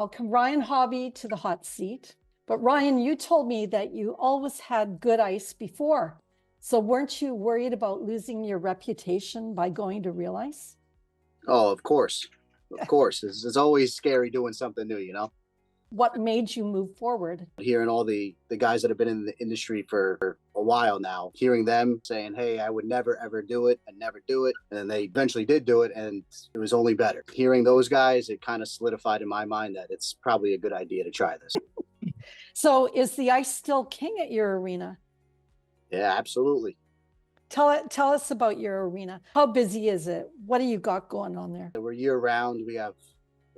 welcome Ryan Hobby to the hot seat. But Ryan, you told me that you always had good ice before. So weren't you worried about losing your reputation by going to REALice? Oh, of course. Of course. It's always scary doing something new, What made you move forward? Hearing all the guys that have been in the industry for a while now, hearing them saying, hey, I would never, ever do it and never do it. And then they eventually did do it and it was only better. Hearing those guys, it kind of solidified in my mind that it's probably a good idea to try this. So is the ice still king at your arena? Yeah, absolutely. Tell us about your arena. How busy is it? What do you got going on there? We're year round. We have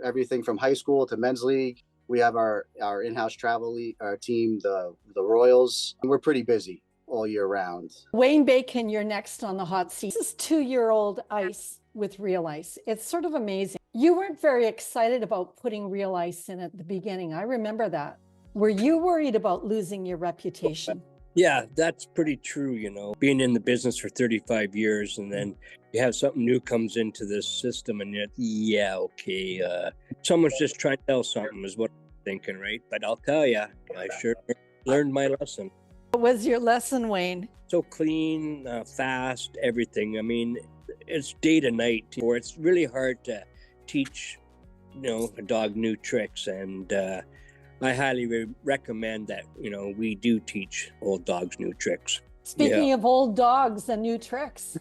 everything from high school to men's league. We have our in-house travel league, our team, the Royals. We're pretty busy all year round. Wayne Bacon, you're next on the hot seat. This is 2-year-old ice with REALice. It's sort of amazing. You weren't very excited about putting REALice in at the beginning. I remember that. Were you worried about losing your reputation? Yeah, that's pretty true, being in the business for 35 years and then you have something new comes into this system and someone's just trying to tell something is what I'm thinking, right? But I'll tell you, I sure learned my lesson. What was your lesson, Wayne? So clean, fast, everything. I mean, it's day to night, or it's really hard to teach, a dog new tricks. And I highly recommend that, we do teach old dogs new tricks. Speaking of old dogs and new tricks,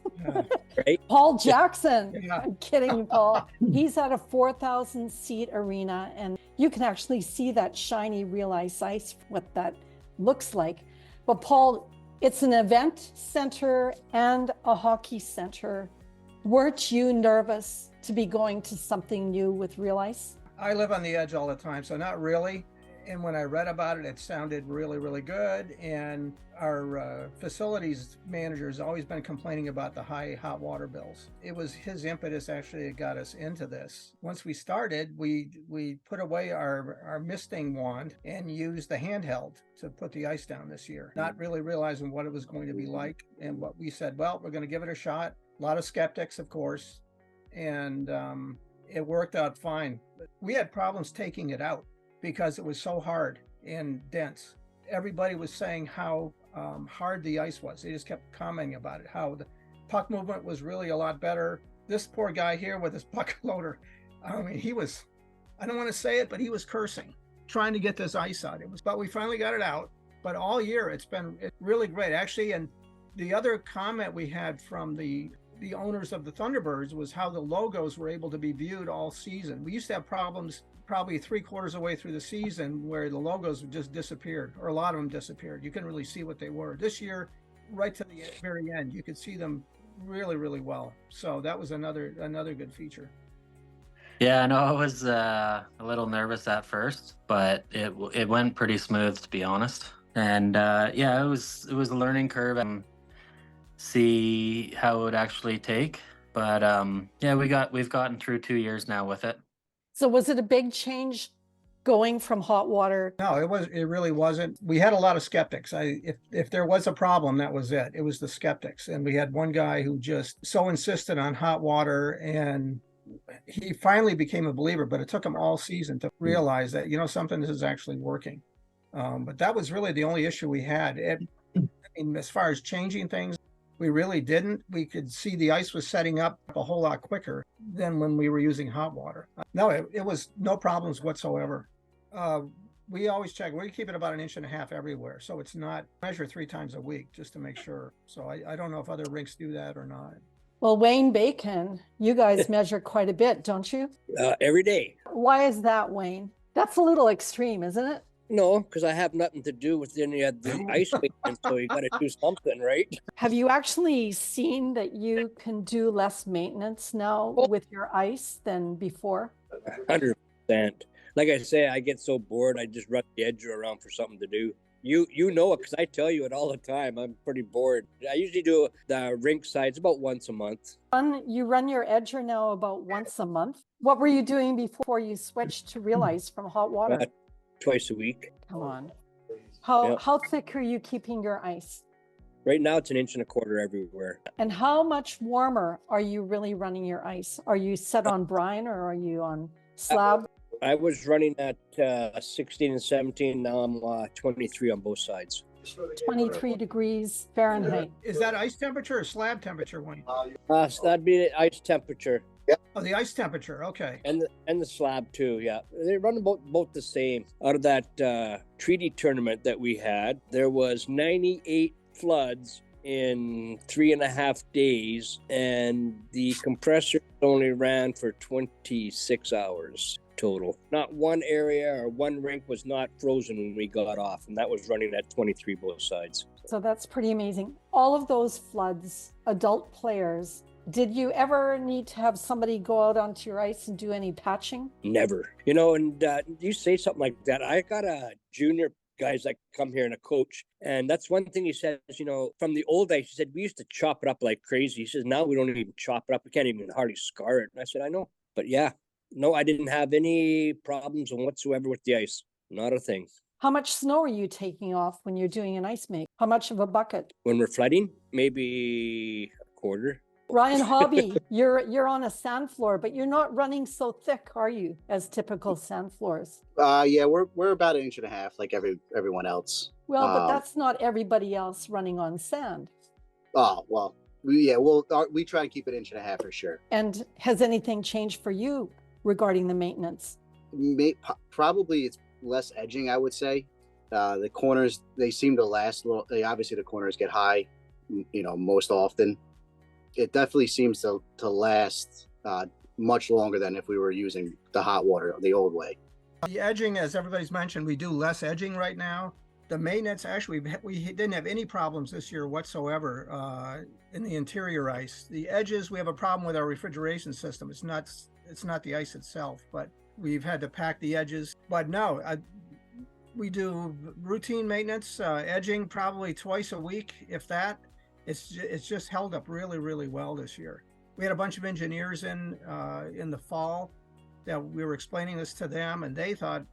right? Paul Jackson, I'm kidding, Paul. He's at a 4,000 seat arena and you can actually see that shiny REALice ice, what that looks like. But Paul, it's an event center and a hockey center. Weren't you nervous to be going to something new with REALice? I live on the edge all the time, so not really. And when I read about it, it sounded really, really good. And our facilities manager has always been complaining about the high hot water bills. It was his impetus actually that got us into this. Once we started, we put away our misting wand and used the handheld to put the ice down this year, not really realizing what it was going to be like. And what we said, well, we're going to give it a shot. A lot of skeptics, of course, and it worked out fine. We had problems taking it out because it was so hard and dense. Everybody was saying how hard the ice was. They just kept commenting about it, how the puck movement was really a lot better. This poor guy here with his puck loader, I mean, he was, I don't want to say it, but he was cursing, trying to get this ice out. But we finally got it out. But all year, it's really great. Actually, and the other comment we had from the owners of the Thunderbirds was how the logos were able to be viewed all season. We used to have problems probably 3/4 of the way through the season where the logos just disappeared, or a lot of them disappeared. You couldn't really see what they were. This year, right to the very end, you could see them really, really well. So that was another good feature. Yeah, I know I was a little nervous at first, but it went pretty smooth, to be honest. And it was a learning curve and see how it would actually take. But we've gotten through 2 years now with it. So was it a big change going from hot water? No, it really wasn't. We had a lot of skeptics. If there was a problem, that was it. It was the skeptics. And we had one guy who just so insisted on hot water, and he finally became a believer, but it took him all season to realize that, something is actually working. But that was really the only issue we had. As far as changing things, we really didn't. We could see the ice was setting up a whole lot quicker than when we were using hot water. No, it was no problems whatsoever. We always check. We keep it about 1.5 inches everywhere. So it's not measure 3 times a week just to make sure. So I don't know if other rinks do that or not. Well, Wayne Bacon, you guys measure quite a bit, don't you? Every day. Why is that, Wayne? That's a little extreme, isn't it? No, because I have nothing to do with any of the ice making, so you got to do something, right? Have you actually seen that you can do less maintenance now with your ice than before? 100%. Like I say, I get so bored, I just run the edge around for something to do. You know it because I tell you it all the time. I'm pretty bored. I usually do the rink sides about once a month. You run your edger now about once a month. What were you doing before you switched to REALice from hot water? Twice a week. Come on. How thick are you keeping your ice? Right now it's 1.25 inches everywhere. And how much warmer are you really running your ice? Are you set on brine or are you on slab? I was running at 16 and 17. Now I'm 23 on both sides. 23 degrees Fahrenheit. Is that ice temperature or slab temperature, Wayne? So that'd be the ice temperature. Oh, the ice temperature. Okay. And the slab too, yeah. They run both the same. Out of that treaty tournament that we had, there was 98 floods in 3.5 days, and the compressor only ran for 26 hours total. Not one area or one rink was not frozen when we got off, and that was running at 23 both sides. So that's pretty amazing. All of those floods, adult players, did you ever need to have somebody go out onto your ice and do any patching? Never. You know, and you say something like that. I got a junior guys that come here and a coach, and that's one thing he says, you know, from the old days, he said, we used to chop it up like crazy. He says, now we don't even chop it up. We can't even hardly scar it. And I said, I know. But yeah, no, I didn't have any problems whatsoever with the ice. Not a thing. How much snow are you taking off when you're doing an ice make? How much of a bucket? When we're flooding, maybe a quarter. Ryan Hobby, you're on a sand floor, but you're not running so thick, are you, as typical sand floors? Yeah, we're about 1.5 inches like everyone else. Well, but that's not everybody else running on sand. Oh, well, we try and keep it 1.5 inches for sure. And has anything changed for you regarding the maintenance? Probably it's less edging, I would say. The corners, they seem to last a little. Obviously, the corners get high, you know, most often. It definitely seems to last much longer than if we were using the hot water the old way. The edging, as everybody's mentioned, we do less edging right now. The maintenance, actually, we didn't have any problems this year whatsoever in the interior ice. The edges, we have a problem with our refrigeration system. It's not the ice itself, but we've had to pack the edges. But no, we do routine maintenance, edging probably twice a week, if that. It's just held up really, really well this year. We had a bunch of engineers in the fall that we were explaining this to them, and they thought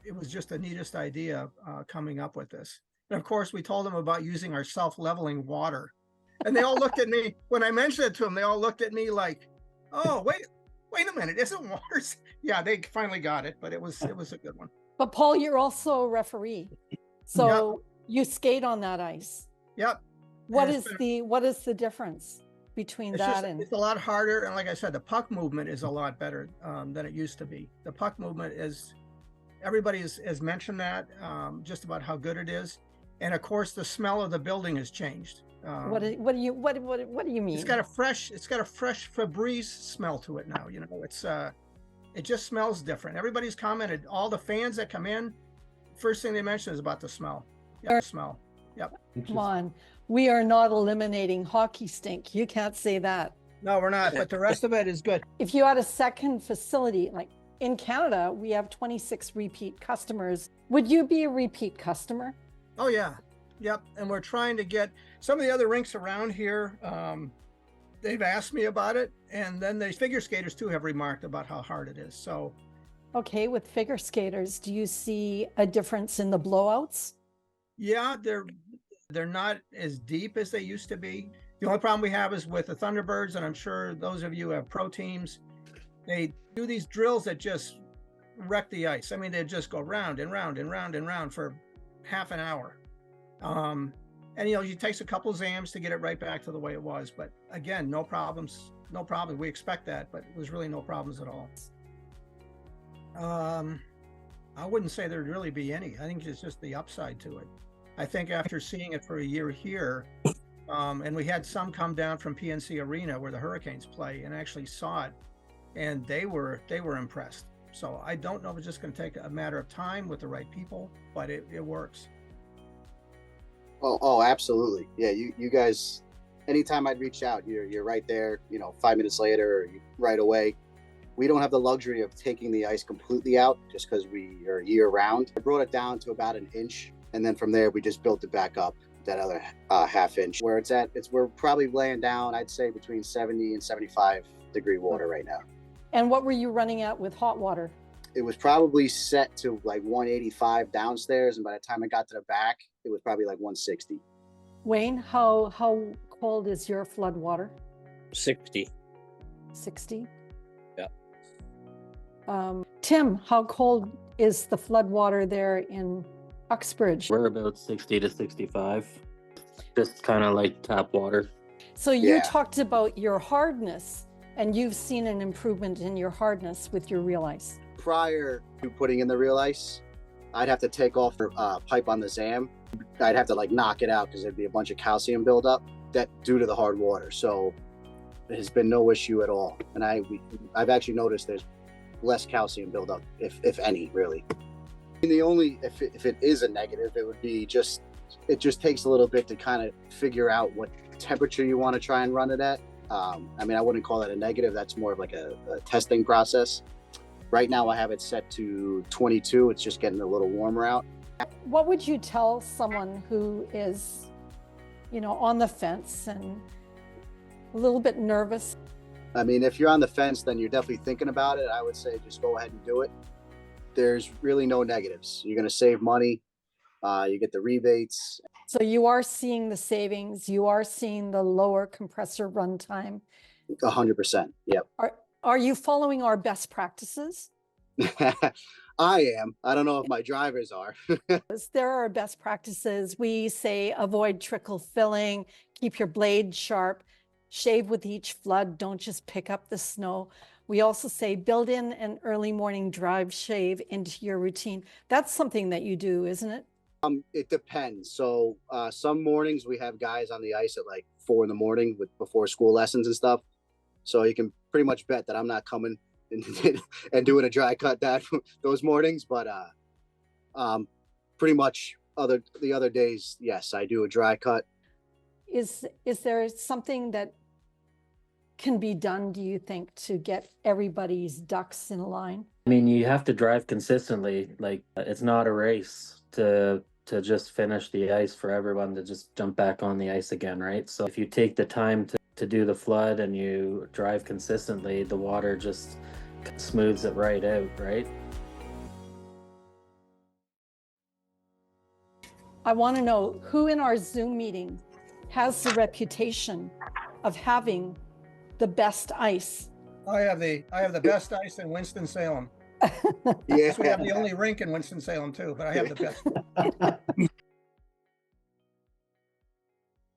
it was just the neatest idea coming up with this. And of course, we told them about using our self-leveling water, and they all looked at me when I mentioned it to them. They all looked at me like, "Oh, wait a minute, isn't water?" Yeah, they finally got it, but it was a good one. But Paul, you're also a referee, so you skate on that ice. Yep. What is the difference between that and? It's a lot harder, and like I said, the puck movement is a lot better than it used to be. The puck movement is, everybody has mentioned that just about how good it is, and of course the smell of the building has changed. What do you mean? It's got a fresh Febreze smell to it now. You know, it just smells different. Everybody's commented. All the fans that come in, first thing they mention is about the smell. Yeah, the smell. Yep. Come on. We are not eliminating hockey stink. You can't say that. No, we're not, but the rest of it is good. If you had a second facility, like in Canada, we have 26 repeat customers. Would you be a repeat customer? Oh, yeah. Yep. And we're trying to get some of the other rinks around here. They've asked me about it. And then the figure skaters, too, have remarked about how hard it is. So, okay, with figure skaters, do you see a difference in the blowouts? Yeah, they're not as deep as they used to be. The only problem we have is with the Thunderbirds, and I'm sure those of you who have pro teams, they do these drills that just wreck the ice. I mean, they just go round and round and round and round for half an hour. And, you know, it takes a couple zams to get it right back to the way it was. But again, no problems. We expect that, but it was really no problems at all. I wouldn't say there'd really be any. I think it's just the upside to it. I think after seeing it for a year here, and we had some come down from PNC Arena where the Hurricanes play and actually saw it, and they were impressed. So I don't know if it's just going to take a matter of time with the right people, but it works. Oh, absolutely. Yeah, you guys, anytime I'd reach out, you're right there, you know, 5 minutes later or right away. We don't have the luxury of taking the ice completely out just because we are year round. I brought it down to about 1 inch. And then from there, we just built it back up that other half inch. Where it's at, we're probably laying down, I'd say, between 70 and 75 degree water right now. And what were you running at with hot water? It was probably set to like 185 downstairs. And by the time I got to the back, it was probably like 160. Wayne, how cold is your flood water? 60. 60? Yeah. Tim, how cold is the flood water there in Uxbridge? We're about 60 to 65, just kind of like tap water. So you Yeah. talked about your hardness, and you've seen an improvement in your hardness with your REALice. Prior to putting in the REALice, I'd have to take off the pipe on the ZAM. I'd have to like knock it out because there'd be a bunch of calcium buildup that due to the hard water. So it has been no issue at all. And I've actually noticed there's less calcium buildup, if any, really. And the only, if it is a negative, it would be it just takes a little bit to kind of figure out what temperature you want to try and run it at. I mean, I wouldn't call that a negative. That's more of like a testing process. Right now I have it set to 22. It's just getting a little warmer out. What would you tell someone who is, on the fence and a little bit nervous? I mean, if you're on the fence, then you're definitely thinking about it. I would say just go ahead and do it. There's really no negatives. You're going to save money. You get the rebates. So you are seeing the savings. You are seeing the lower compressor runtime. 100%. Yep. Are you following our best practices? I am. I don't know if my drivers are. There are best practices. We say avoid trickle filling, keep your blade sharp, shave with each flood, don't just pick up the snow. We also say build in an early morning drive shave into your routine. That's something that you do, isn't it? It depends. So some mornings we have guys on the ice at like 4 a.m. before school lessons and stuff. So you can pretty much bet that I'm not coming and doing a dry cut those mornings. But pretty much the other days, yes, I do a dry cut. Is there something that can be done, do you think, to get everybody's ducks in a line? I mean, you have to drive consistently. Like, it's not a race to just finish the ice for everyone to just jump back on the ice again, right? So if you take the time to do the flood and you drive consistently, the water just smooths it right out, right? I want to know who in our Zoom meeting has the reputation of having the best ice. I have the best ice in Winston-Salem. Yeah. We have the only rink in Winston-Salem too, but I have the best.